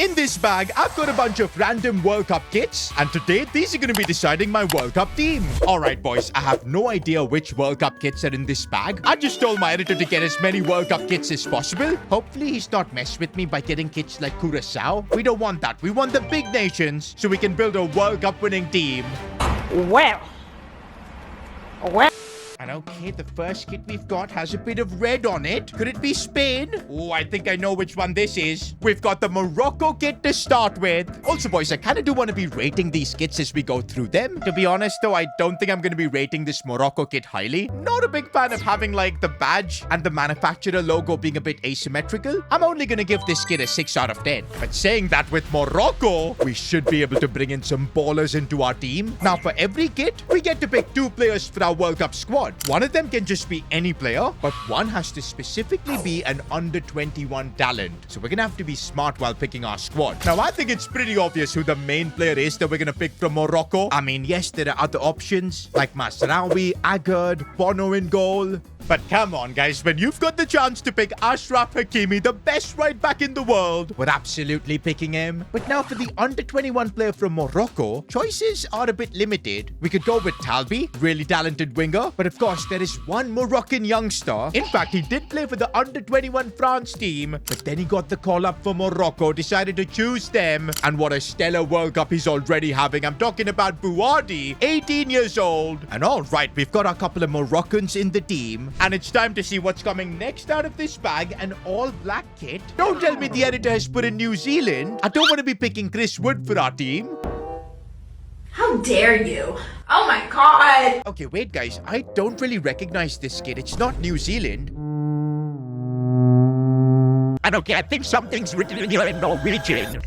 In this bag, I've got a bunch of random World Cup kits, and today these are going to be deciding my World Cup team. Alright boys, I have no idea which World Cup kits are in this bag. I just told my editor to get as many World Cup kits as possible. Hopefully he's not messed with me by getting kits like Curacao. We don't want that. We want the big nations so we can build a World Cup winning team. Well. And okay, the first kit we've got has a bit of red on it. Could it be Spain? Oh, I think I know which one this is. We've got the Morocco kit to start with. Also, boys, I kind of do want to be rating these kits as we go through them. To be honest, though, I don't think I'm going to be rating this Morocco kit highly. Not a big fan of having, like, the badge and the manufacturer logo being a bit asymmetrical. I'm only going to give this kit a 6 out of 10. But saying that, with Morocco, we should be able to bring in some ballers into our team. Now, for every kit, we get to pick 2 players for our World Cup squad. One of them can just be any player, but one has to specifically be an under-21 talent. So we're going to have to be smart while picking our squad. Now, I think it's pretty obvious who the main player is that we're going to pick from Morocco. I mean, yes, there are other options like Masraoui, Agard, Bono in goal. But come on, guys, when you've got the chance to pick Achraf Hakimi, the best right back in the world, we're absolutely picking him. But now for the under-21 player from Morocco, choices are a bit limited. We could go with Talbi, really talented winger. But of course, there is one Moroccan youngster. In fact, he did play for the under-21 France team, but then he got the call up for Morocco, decided to choose them. And what a stellar World Cup he's already having. I'm talking about Bouhaddi, 18 years old. And all right, we've got a couple of Moroccans in the team. And it's time to see what's coming next out of this bag, an all-black kit. Don't tell me the editor has put in New Zealand. I don't want to be picking Chris Wood for our team. How dare you? Oh my god! Okay, wait guys, I don't really recognize this kit. It's not New Zealand. And okay, I think something's written in here in Norwegian.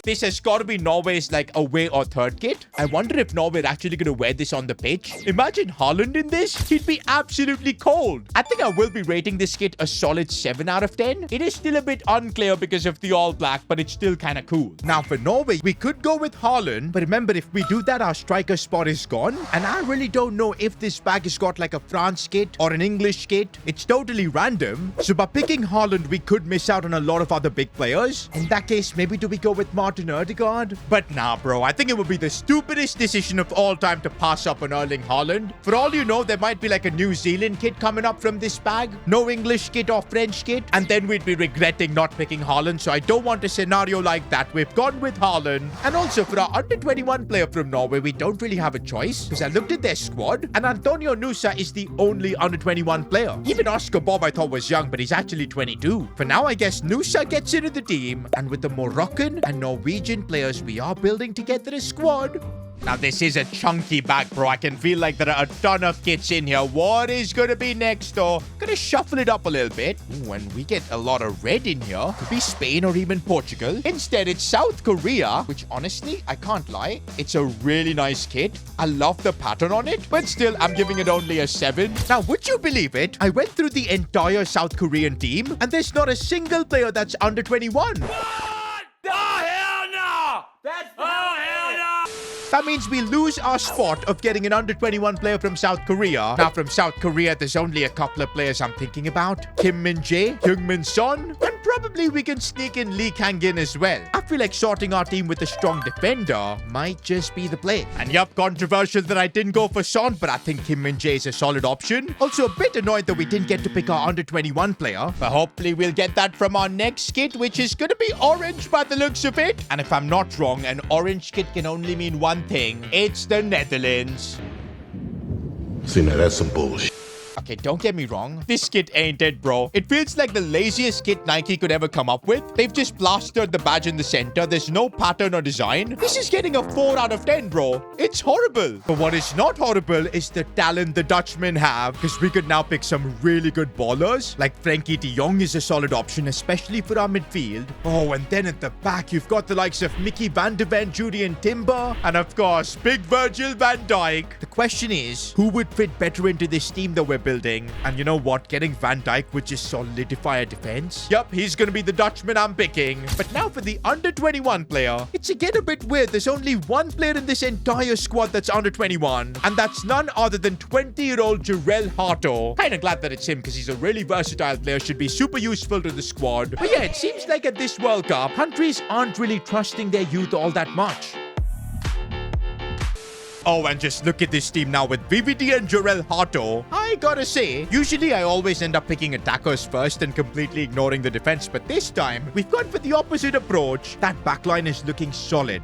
This has got to be Norway's, like, away or third kit. I wonder if Norway are actually going to wear this on the pitch. Imagine Haaland in this. He'd be absolutely cold. I think I will be rating this kit a solid 7 out of 10. It is still a bit unclear because of the all black, but it's still kind of cool. Now, for Norway, we could go with Haaland. But remember, if we do that, our striker spot is gone. And I really don't know if this bag has got, like, a France kit or an English kit. It's totally random. So by picking Haaland, we could miss out on a lot of other big players. In that case, maybe do we go with Martinez? Odegaard? But nah, bro, I think it would be the stupidest decision of all time to pass up on Erling Haaland. For all you know, there might be like a New Zealand kit coming up from this bag. No English kit or French kit. And then we'd be regretting not picking Haaland. So I don't want a scenario like that. We've gone with Haaland. And also for our under-21 player from Norway, we don't really have a choice. Because I looked at their squad. And Antonio Nusa is the only under-21 player. Even Oscar Bob I thought was young, but he's actually 22. For now, I guess Nusa gets into the team. And with the Moroccan and Norwegian players we are building together a squad. Now this is a chunky bag, bro. I can feel like there are a ton of kits in here. What is going to be next though? Gonna shuffle it up a little bit. Ooh, and we get a lot of red in here. Could be Spain or even Portugal. Instead, it's South Korea, which honestly, I can't lie. It's a really nice kit. I love the pattern on it, but still, I'm giving it only a 7. Now, would you believe it? I went through the entire South Korean team, and there's not a single player that's under 21. That means we lose our spot of getting an under-21 player from South Korea. Now, from South Korea, there's only a couple of players I'm thinking about. Kim Min-jae, Heung-min Son, and probably we can sneak in Lee Kang-in as well. I feel like sorting our team with a strong defender might just be the play. And yup, controversial that I didn't go for Son, but I think Kim Min-jae is a solid option. Also, a bit annoyed that we didn't get to pick our under-21 player. But hopefully we'll get that from our next kit, which is going to be orange by the looks of it. And if I'm not wrong, an orange kit can only mean one thing. It's the Netherlands. See, now that's some bullshit. Okay, don't get me wrong. This kit ain't it, bro. It feels like the laziest kit Nike could ever come up with. They've just plastered the badge in the center. There's no pattern or design. This is getting a 4 out of 10, bro. It's horrible. But what is not horrible is the talent the Dutchmen have. Because we could now pick some really good ballers. Like Frenkie de Jong is a solid option, especially for our midfield. Oh, and then at the back, you've got the likes of Mickey van der Ven, Julian Timber, and of course, Big Virgil van Dijk. The question is, who would fit better into this team that we're building? midfielding. And you know what? Getting Van Dijk would just solidify a defense. Yup, he's going to be the Dutchman I'm picking. But now for the under 21 player. It's again a bit weird. There's only one player in this entire squad that's under 21. And that's none other than 20-year-old Jarell Hato. Kind of glad that it's him because he's a really versatile player. Should be super useful to the squad. But yeah, it seems like at this World Cup, countries aren't really trusting their youth all that much. Oh, and just look at this team now with VVD and Jarell Hato. I gotta say, usually I always end up picking attackers first and completely ignoring the defense. But this time, we've gone for the opposite approach. That backline is looking solid.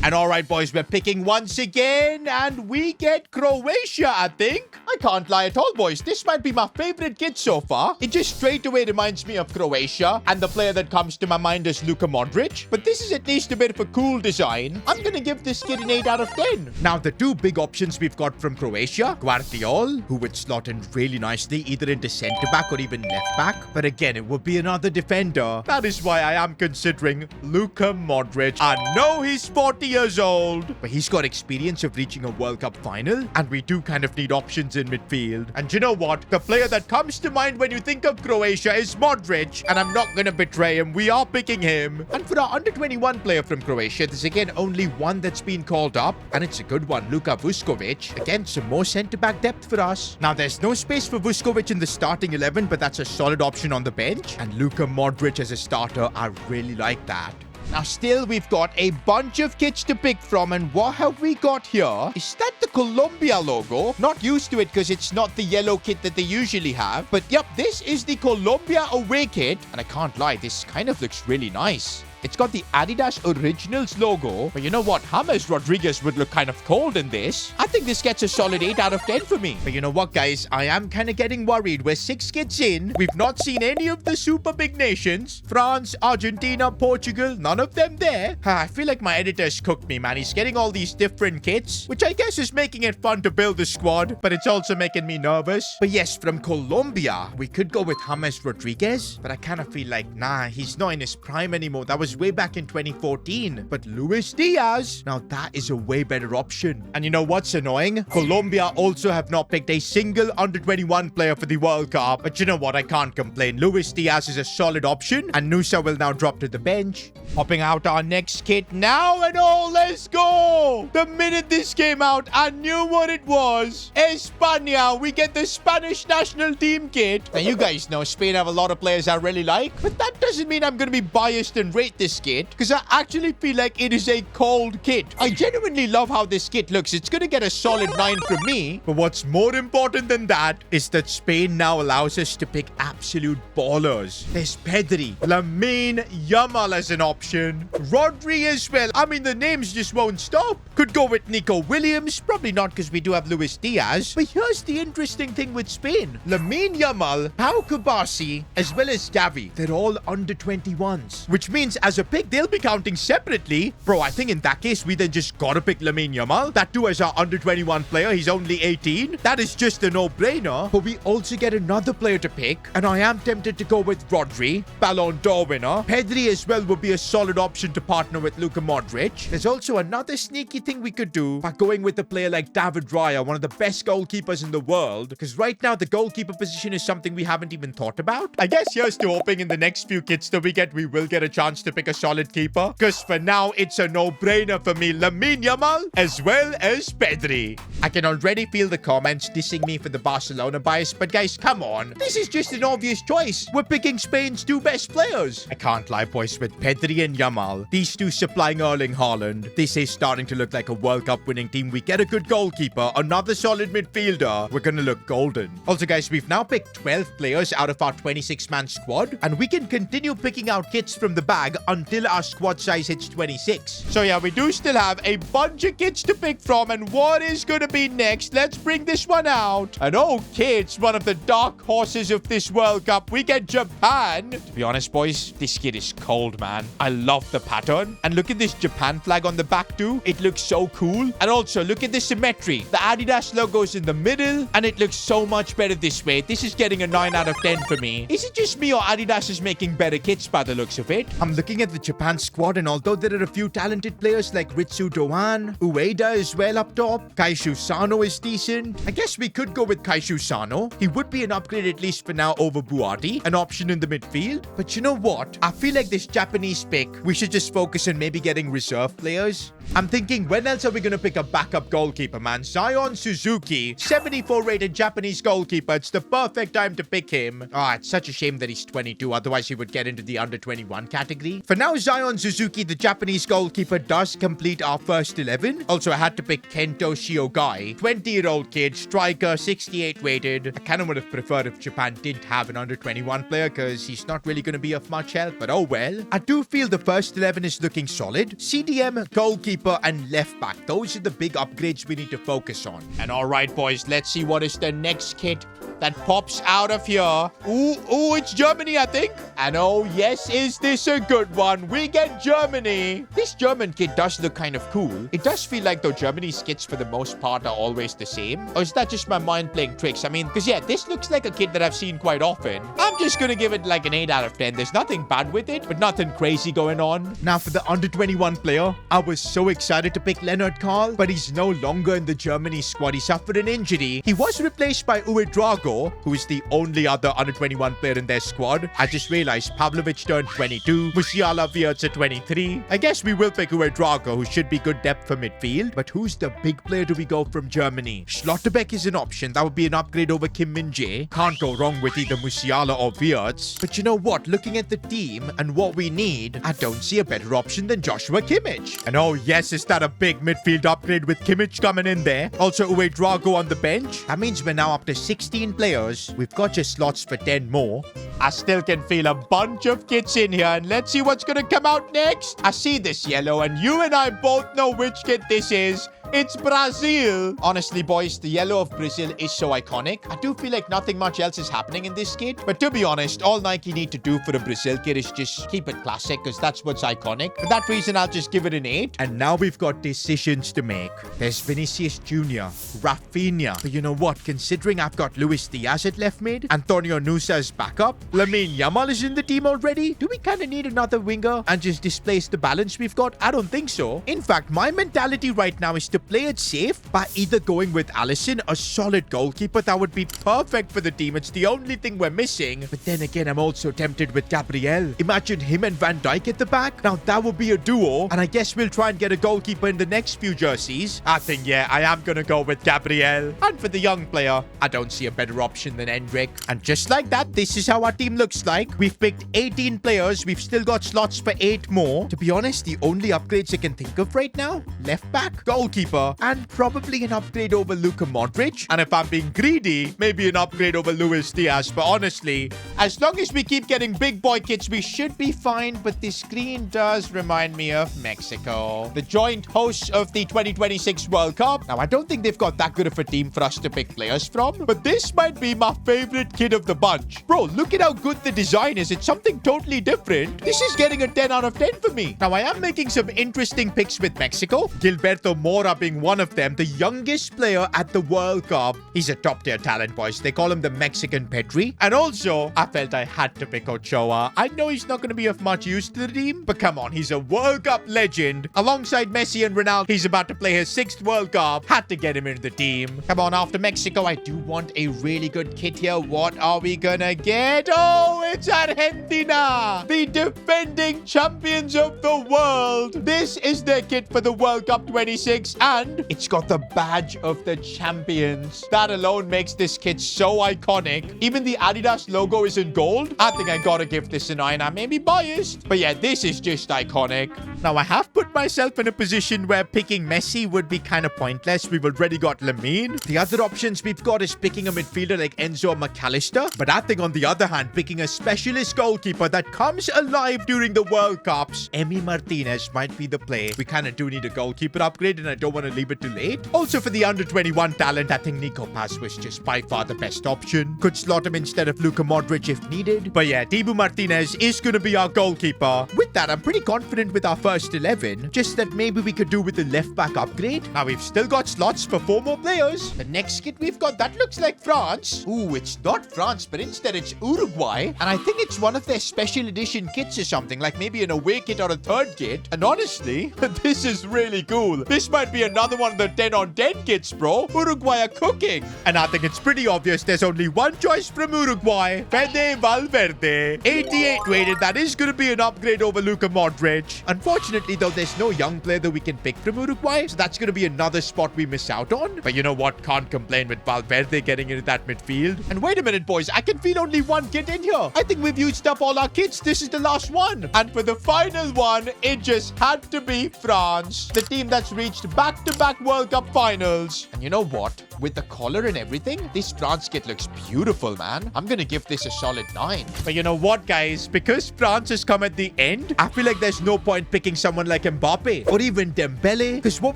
And all right, boys, we're picking once again, and we get Croatia, I think. I can't lie at all, boys. This might be my favorite kit so far. It just straight away reminds me of Croatia, and the player that comes to my mind is Luka Modric. But this is at least a bit of a cool design. I'm going to give this kit an 8 out of 10. Now, the two big options we've got from Croatia, Guardiol, who would slot in really nicely, either into centre-back or even left-back. But again, it would be another defender. That is why I am considering Luka Modric. I know he's 40 years old, but he's got experience of reaching a World Cup final, and we do kind of need options in midfield. And you know what? The player that comes to mind when you think of Croatia is Modric, and I'm not going to betray him. We are picking him. And for our under-21 player from Croatia, there's again only one that's been called up, and it's a good one, Luka Vuskovic. Again, some more centre-back depth for us. Now, there's no space for Vuskovic in the starting 11, but that's a solid option on the bench. And Luka Modric as a starter, I really like that. Now, still, we've got a bunch of kits to pick from, and what have we got here? Is that the Colombia logo? Not used to it because it's not the yellow kit that they usually have. But yep, this is the Colombia away kit, and I can't lie, this kind of looks really nice. It's got the Adidas Originals logo. But you know what? James Rodriguez would look kind of cold in this. I think this gets a solid 8 out of 10 for me. But you know what, guys? I am kind of getting worried. We're 6 kits in. We've not seen any of the super big nations. France, Argentina, Portugal. None of them there. I feel like my editor's cooked me, man. He's getting all these different kits, which I guess is making it fun to build the squad. But it's also making me nervous. But yes, from Colombia, we could go with James Rodriguez. But I kind of feel like, nah, he's not in his prime anymore. That was way back in 2014. But Luis Diaz, now that is a way better option. And you know what's annoying? Colombia also have not picked a single under-21 player for the World Cup. But you know what? I can't complain. Luis Diaz is a solid option, and Nusa will now drop to the bench. Popping out our next kit now, and oh, let's go! The minute this came out, I knew what it was. España, we get the Spanish national team kit. Now, you guys know Spain have a lot of players I really like, but that doesn't mean I'm going to be biased and rate this kit, because I actually feel like it is a cold kit. I genuinely love how this kit looks. It's going to get a solid 9 from me. But what's more important than that is that Spain now allows us to pick absolute ballers. There's Pedri, Lamine Yamal as an option, Rodri as well. I mean, the names just won't stop. Could go with Nico Williams. Probably not, because we do have Luis Diaz. But here's the interesting thing with Spain. Lamine Yamal, Pau Kubasi, as well as Gavi. They're all under 21s, which means as a pick, they'll be counting separately. Bro, I think in that case, we then just gotta pick Lamine Yamal. That too as our under 21 player. He's only 18. That is just a no-brainer. But we also get another player to pick, and I am tempted to go with Rodri, Ballon d'Or winner. Pedri as well would be a solid option to partner with Luka Modric. There's also another sneaky thing we could do by going with a player like David Raya, one of the best goalkeepers in the world, because right now the goalkeeper position is something we haven't even thought about. I guess here's to hoping in the next few kits that we will get a chance to pick a solid keeper, because for now it's a no-brainer for me. Lamine Yamal as well as Pedri. I can already feel the comments dissing me for the Barcelona bias, but guys, come on. This is just an obvious choice. We're picking Spain's 2 best players. I can't lie, boys, with Pedri and Yamal, these 2 supplying Erling Haaland. This is starting to look like a World Cup winning team. We get a good goalkeeper, another solid midfielder. We're gonna look golden. Also, guys, we've now picked 12 players out of our 26-man squad, and we can continue picking out kits from the bag until our squad size hits 26. So yeah, we do still have a bunch of kits to pick from, and what is gonna be next? Let's bring this one out. And okay, it's one of the dark horses of this World Cup. We get Japan. To be honest, boys, this kit is cold, man. I love the pattern. And look at this Japan flag on the back too. It looks so cool. And also, look at the symmetry. The Adidas logo's in the middle, and it looks so much better this way. This is getting a 9 out of 10 for me. Is it just me, or Adidas is making better kits by the looks of it? I'm looking looking at the Japan squad, and although there are a few talented players like Ritsu Doan, Ueda is well up top, Kaishu Sano is decent. I guess we could go with Kaishu Sano. He would be an upgrade at least for now over Buati, an option in the midfield. But you know what? I feel like this Japanese pick, we should just focus on maybe getting reserve players. I'm thinking, when else are we going to pick a backup goalkeeper, man? Zion Suzuki, 74 rated Japanese goalkeeper. It's the perfect time to pick him. It's such a shame that he's 22. Otherwise, he would get into the under 21 category. For now, Zion Suzuki, the Japanese goalkeeper, does complete our first 11. Also, I had to pick Kento Shiogai, 20-year-old kid, striker, 68 rated. I kind of would have preferred if Japan didn't have an under 21 player because he's not really going to be of much help. But oh well. I do feel the first 11 is looking solid. CDM, goalkeeper, and left back. Those are the big upgrades we need to focus on. And all right, boys, let's see what is the next kit that pops out of here. Ooh, it's Germany, I think. And oh, yes, is this a good one? We get Germany. This German kit does look kind of cool. It does feel like though Germany's kits for the most part are always the same. Or is that just my mind playing tricks? I mean, because yeah, this looks like a kit that I've seen quite often. I'm just gonna give it like an 8 out of 10. There's nothing bad with it, but nothing crazy going on. Now for the under 21 player, I was so excited to pick Leonard Karl, but he's no longer in the Germany squad. He suffered an injury. He was replaced by Uwe Drago, who is the only other under 21 player in their squad. I just realized Pavlovic turned 22, Musiala Wirtz at 23. I guess we will pick Uwe Drago, who should be good depth for midfield. But who's the big player do we go from Germany? Schlotterbeck is an option. That would be an upgrade over Kim Min-jae. Can't go wrong with either Musiala or Wirtz. But you know what? Looking at the team and what we need, I don't see a better option than Joshua Kimmich. And oh yes, is that a big midfield upgrade with Kimmich coming in there? Also Uwe Drago on the bench. That means we're now up to 16 players. We've got just slots for 10 more. I still can feel a bunch of kits in here, and let's see what's gonna come out next. I see this yellow, and you and I both know which kit this is. It's Brazil. Honestly, boys, the yellow of Brazil is so iconic. I do feel like nothing much else is happening in this kit. But to be honest, all Nike need to do for a Brazil kit is just keep it classic because that's what's iconic. For that reason, I'll just give it an 8. And now we've got decisions to make. There's Vinicius Jr., Rafinha. But you know what? Considering I've got Luis Diaz at left mid, Antonio Nusa as backup, Lamine Yamal is in the team already. Do we kind of need another winger and just displace the balance we've got? I don't think so. In fact, my mentality right now is to play it safe by either going with Alisson, a solid goalkeeper that would be perfect for the team. It's the only thing we're missing. But then again, I'm also tempted with Gabriel. Imagine him and Van Dijk at the back. Now that would be a duo, and I guess we'll try and get a goalkeeper in the next few jerseys. I think, yeah, I am gonna go with Gabriel. And for the young player, I don't see a better option than Endrick. And just like that, this is how our team looks like. We've picked 18 players. We've still got slots for 8 more. To be honest, the only upgrades I can think of right now, left back, goalkeeper, and probably an upgrade over Luka Modric. And if I'm being greedy, maybe an upgrade over Luis Diaz. But honestly, as long as we keep getting big boy kits, we should be fine. But this screen does remind me of Mexico, the joint hosts of the 2026 World Cup. Now, I don't think they've got that good of a team for us to pick players from, but this might be my favorite kit of the bunch. Bro, look at how good the design is. It's something totally different. This is getting a 10 out of 10 for me. Now, I am making some interesting picks with Mexico. Gilberto Mora being one of them, the youngest player at the World Cup. He's a top-tier talent, boys. They call him the Mexican Pedri. And also, I felt I had to pick Ochoa. I know he's not going to be of much use to the team, but come on, he's a World Cup legend. Alongside Messi and Ronaldo, he's about to play his 6th World Cup. Had to get him into the team. Come on, after Mexico, I do want a really good kit here. What are we gonna get? Oh, it's Argentina, the defending champions of the world. This is their kit for the World Cup 26, and it's got the badge of the champions. That alone makes this kit so iconic. Even the Adidas logo is in gold. I think I gotta give this a 9. I may be biased, but yeah, this is just iconic. Now, I have put myself in a position where picking Messi would be kind of pointless. We've already got Lamine. The other options we've got is picking a midfielder like Enzo McAllister. But I think on the other hand, picking a specialist goalkeeper that comes alive during the World Cups, Emi Martinez might be the play. We kind of do need a goalkeeper upgrade, and I don't want to leave it too late. Also, for the under 21 talent, I think Nico Paz was just by far the best option. Could slot him instead of Luka Modric if needed. But yeah, Dibu Martinez is going to be our goalkeeper. With with that, I'm pretty confident with our first 11. Just that maybe we could do with the left back upgrade. Now, we've still got slots for 4 more players. The next kit we've got, that looks like France. Ooh, it's not France, but instead it's Uruguay. And I think it's one of their special edition kits or something, like maybe an away kit or a third kit. And honestly, this is really cool. This might be another one of the 10 on 10 kits, bro. Uruguay are cooking. And I think it's pretty obvious there's only one choice from Uruguay. Fede Valverde. 88 rated. That is going to be an upgrade over Luka Modric. Unfortunately, though, there's no young player that we can pick from Uruguay. So that's going to be another spot we miss out on. But you know what? Can't complain with Valverde getting into that midfield. And wait a minute, boys. I can feel only one kit in here. I think we've used up all our kits. This is the last one. And for the final one, it just had to be France. The team that's reached back-to-back World Cup finals. And you know what? With the collar and everything, this France kit looks beautiful, man. I'm gonna give this a solid 9. But you know what, guys? Because France has come at the end, I feel like there's no point picking someone like Mbappe or even Dembele, because what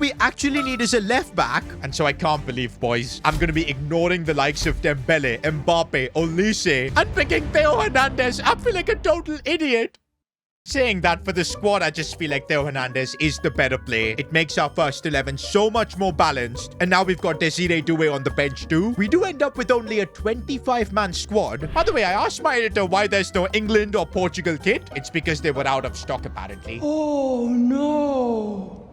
we actually need is a left back. And so I can't believe, boys, I'm gonna be ignoring the likes of Dembele, Mbappe, Olise, and picking Theo Hernandez. I feel like a total idiot. Saying that, for the squad, I just feel like Theo Hernandez is the better play. It makes our first 11 so much more balanced. And now we've got Desiree Doué on the bench too. We do end up with only a 25-man squad. By the way, I asked my editor why there's no England or Portugal kit. It's because they were out of stock, apparently. Oh, no.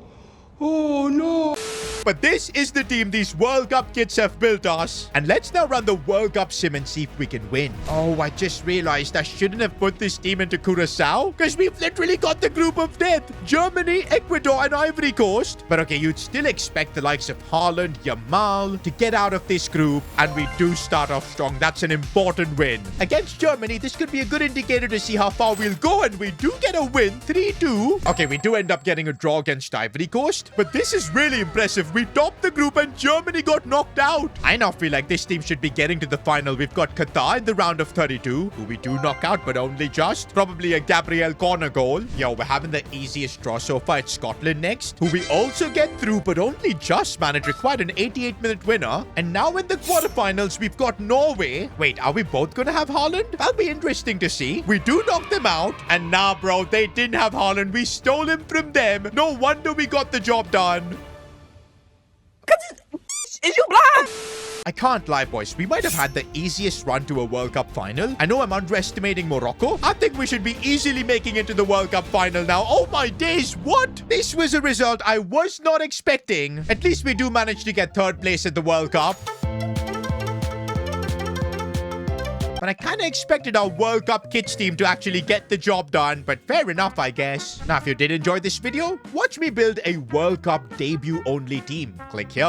Oh, no. But this is the team these World Cup kits have built us. And let's now run the World Cup sim and see if we can win. Oh, I just realized I shouldn't have put this team into Curacao, because we've literally got the group of death. Germany, Ecuador, and Ivory Coast. But okay, you'd still expect the likes of Haaland, Yamal to get out of this group. And we do start off strong. That's an important win. Against Germany, this could be a good indicator to see how far we'll go. And we do get a win, 3-2. Okay, we do end up getting a draw against Ivory Coast. But this is really impressive. We topped the group and Germany got knocked out. I now feel like this team should be getting to the final. We've got Qatar in the round of 32, who we do knock out, but only just. Probably a Gabriel corner goal. Yo, we're having the easiest draw so far. It's Scotland next, who we also get through, but only just, man. It required an 88-minute winner. And now in the quarterfinals, we've got Norway. Wait, are we both going to have Haaland? That'll be interesting to see. We do knock them out. And now, bro, they didn't have Haaland. We stole him from them. No wonder we got the job done. Is you blind? I can't lie, boys. We might have had the easiest run to a World Cup final. I know I'm underestimating Morocco. I think we should be easily making it to the World Cup final now. Oh my days, what? This was a result I was not expecting. At least we do manage to get 3rd place at the World Cup. But I kind of expected our World Cup kids team to actually get the job done. But fair enough, I guess. Now, if you did enjoy this video, watch me build a World Cup debut-only team. Click here.